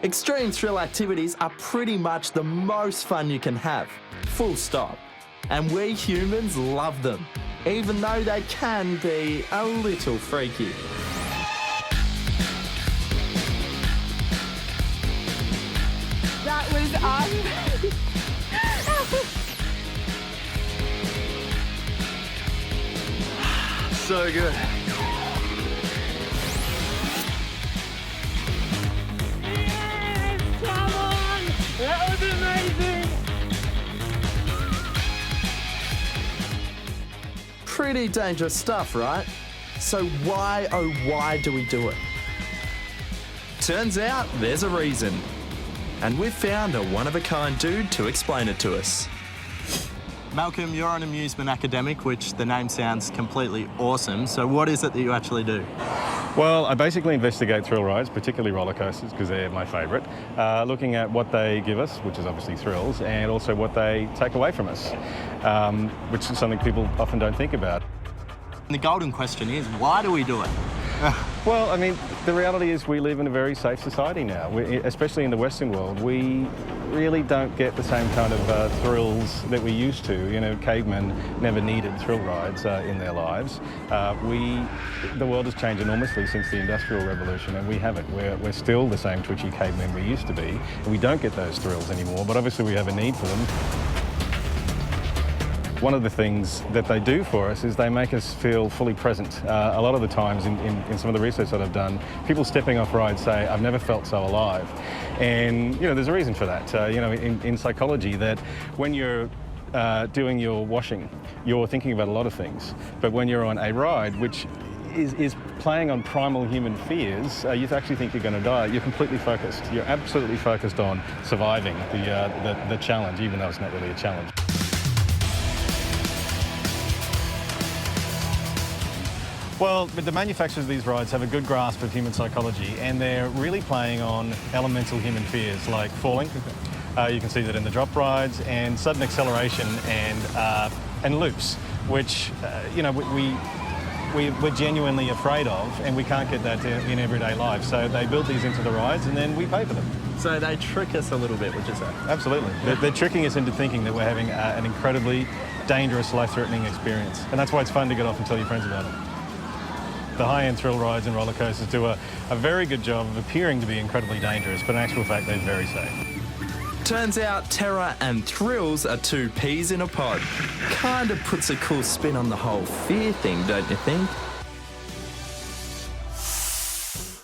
Extreme thrill activities are pretty much the most fun you can have, full stop. And we humans love them, even though they can be a little freaky. That was awesome. So good. Yes, come on! That was amazing! Pretty dangerous stuff, right? So why, oh why do we do it? Turns out there's a reason. And we've found a one-of-a-kind dude to explain it to us. Malcolm, you're an amusement academic, which the name sounds completely awesome. So what is it that you actually do? Well, I basically investigate thrill rides, particularly roller coasters, because they're my favourite, looking at what they give us, which is obviously thrills, and also what they take away from us, which is something people often don't think about. The golden question is, why do we do it? Well, I mean, the reality is we live in a very safe society now, especially in the Western world. We really don't get the same kind of thrills that we used to. You know, cavemen never needed thrill rides in their lives. The world has changed enormously since the Industrial Revolution, and we haven't. We're still the same twitchy cavemen we used to be, and we don't get those thrills anymore, but obviously we have a need for them. One of the things that they do for us is they make us feel fully present. A lot of the times in some of the research that I've done, people stepping off rides say, I've never felt so alive. And, you know, there's a reason for that. You know, in psychology, that when you're doing your washing, you're thinking about a lot of things. But when you're on a ride, which is playing on primal human fears, you actually think you're going to die. You're completely focused. You're absolutely focused on surviving the challenge, even though it's not really a challenge. Well, the manufacturers of these rides have a good grasp of human psychology, and they're really playing on elemental human fears like falling. You can see that in the drop rides, and sudden acceleration and loops, which you know we're genuinely afraid of, and we can't get that in everyday life. So they build these into the rides, and then we pay for them. So they trick us a little bit, would you say? Absolutely. They're tricking us into thinking that we're having an incredibly dangerous, life-threatening experience, and that's why it's fun to get off and tell your friends about it. The high-end thrill rides and roller coasters do a very good job of appearing to be incredibly dangerous, but in actual fact, they're very safe. Turns out terror and thrills are two peas in a pod. Kind of puts a cool spin on the whole fear thing, don't you think?